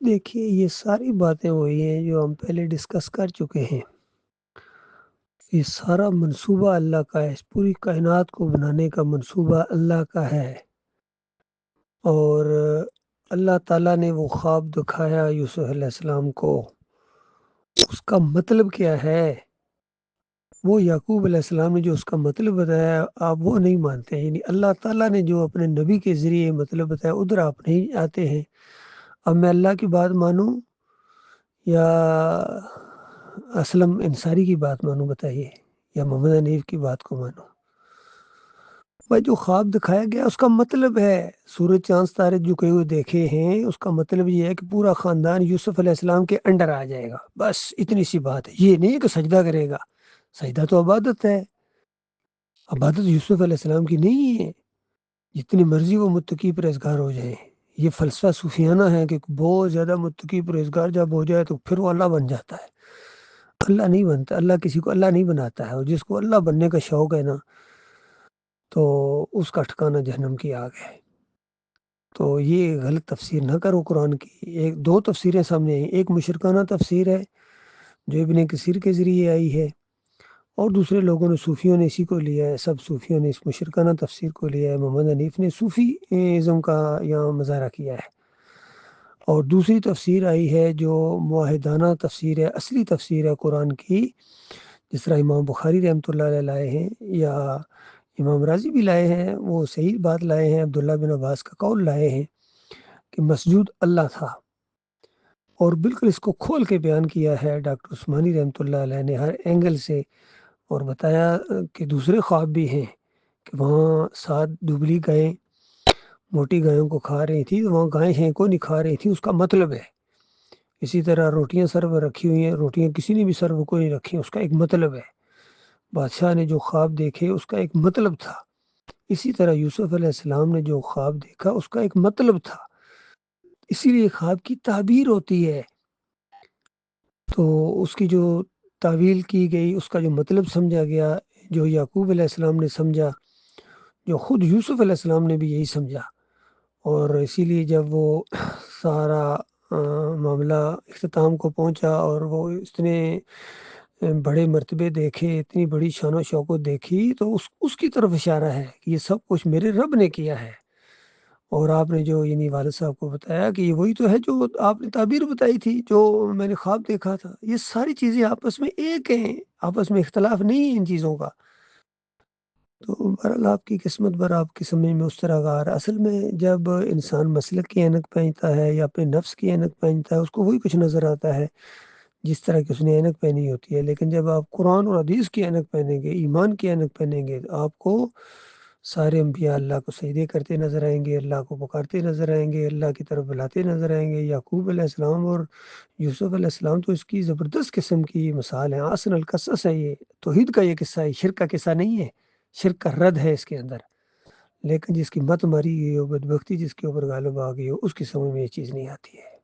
دیکھیے یہ ساری باتیں وہی ہیں جو ہم پہلے ڈسکس کر چکے ہیں۔ یہ سارا منصوبہ اللہ کا ہے، اس پوری کائنات کو بنانے کا منصوبہ اللہ کا ہے، اور اللہ تعالیٰ نے وہ خواب دکھایا یوسف علیہ السلام کو، اس کا مطلب کیا ہے؟ وہ یعقوب علیہ السلام نے جو اس کا مطلب بتایا آپ وہ نہیں مانتے ہیں، یعنی اللہ تعالیٰ نے جو اپنے نبی کے ذریعے مطلب بتایا ادھر آپ نہیں آتے ہیں۔ اب میں اللہ کی بات مانوں یا اسلم انصاری کی بات مانوں؟ بتائیے، یا محمد حنیف کی بات کو مانوں؟ بھائی جو خواب دکھایا گیا اس کا مطلب ہے، سورج چاند ستارے جو کہیں ہوئے دیکھے ہیں، اس کا مطلب یہ ہے کہ پورا خاندان یوسف علیہ السلام کے انڈر آ جائے گا، بس اتنی سی بات ہے۔ یہ نہیں ہے کہ سجدہ کرے گا، سجدہ تو عبادت ہے، عبادت یوسف علیہ السلام کی نہیں ہے۔ جتنی مرضی وہ متقی پرہیزگار ہو جائیں، یہ فلسفہ صوفیانہ ہے کہ بہت زیادہ متقی پرہیزگار جب ہو جائے تو پھر وہ اللہ بن جاتا ہے۔ اللہ نہیں بنتا، اللہ کسی کو اللہ نہیں بناتا ہے، اور جس کو اللہ بننے کا شوق ہے نا تو اس کا ٹھکانہ جہنم کی آگ ہے۔ تو یہ غلط تفسیر نہ کرو قرآن کی۔ ایک دو تفسیریں سامنے آئیں، ایک مشرکانہ تفسیر ہے جو ابن کثیر کے ذریعے آئی ہے، اور دوسرے لوگوں نے صوفیوں نے اسی کو لیا ہے، سب صوفیوں نے اس مشرکانہ تفسیر کو لیا ہے۔ محمد حنیف نے صوفی ازم کا یہاں مظاہرہ کیا ہے، اور دوسری تفسیر آئی ہے جو معاہدانہ تفسیر ہے، اصلی تفسیر ہے قرآن کی، جس طرح امام بخاری رحمۃ اللہ علیہ لائے ہیں، یا امام راضی بھی لائے ہیں، وہ صحیح بات لائے ہیں، عبداللہ بن عباس کا قول لائے ہیں کہ مسجود اللہ تھا، اور بالکل اس کو کھول کے بیان کیا ہے ڈاکٹر عثمانی رحمۃ اللہ علیہ نے ہر اینگل سے، اور بتایا کہ دوسرے خواب بھی ہیں کہ وہاں 7 دبلی گائیں موٹی گایوں کو کھا رہی تھی، تو وہاں گائیں ہیں کو نہیں کھا رہی تھی، اس کا مطلب ہے۔ اسی طرح روٹیاں سرو رکھی ہوئی ہیں، روٹیاں کسی نے بھی سرو کو نہیں رکھی، اس کا ایک مطلب ہے۔ بادشاہ نے جو خواب دیکھے اس کا ایک مطلب تھا، اسی طرح یوسف علیہ السلام نے جو خواب دیکھا اس کا ایک مطلب تھا، اسی لیے خواب کی تعبیر ہوتی ہے۔ تو اس کی جو تعویل کی گئی، اس کا جو مطلب سمجھا گیا، جو یعقوب علیہ السلام نے سمجھا، جو خود یوسف علیہ السلام نے بھی یہی سمجھا، اور اسی لیے جب وہ سارا معاملہ اختتام کو پہنچا اور وہ اتنے بڑے مرتبے دیکھے، اتنی بڑی شان و شوکت دیکھی، تو اس کی طرف اشارہ ہے کہ یہ سب کچھ میرے رب نے کیا ہے۔ اور آپ نے جو یعنی والد صاحب کو بتایا کہ یہ وہی تو ہے جو آپ نے تعبیر بتائی تھی، جو میں نے خواب دیکھا تھا، یہ ساری چیزیں آپس میں ایک ہیں، آپس میں اختلاف نہیں ہے ان چیزوں کا۔ تو بہرحال آپ کی قسمت بر آپ کی سمجھ میں اس طرح کا، اصل میں جب انسان مسلک کی اینک پہنتا ہے یا اپنے نفس کی اینک پہنتا ہے، اس کو وہی کچھ نظر آتا ہے جس طرح کی اس نے اینک پہنی ہوتی ہے۔ لیکن جب آپ قرآن اور حدیث کی اینک پہنیں گے، ایمان کی اینک پہنیں گے، تو آپ کو سارے انبیاء اللہ کو سجدے کرتے نظر آئیں گے، اللہ کو پکارتے نظر آئیں گے، اللہ کی طرف بلاتے نظر آئیں گے۔ یعقوب علیہ السلام اور یوسف علیہ السلام تو اس کی زبردست قسم کی مثال ہے، آسن القصص ہے، یہ توحید کا یہ قصہ ہے، شرک کا قصہ نہیں ہے، شرک کا رد ہے اس کے اندر۔ لیکن جس کی مت ماری گئی ہو، بدبختی جس کے اوپر غالب آ گئی ہو، اس کی سمجھ میں یہ چیز نہیں آتی ہے۔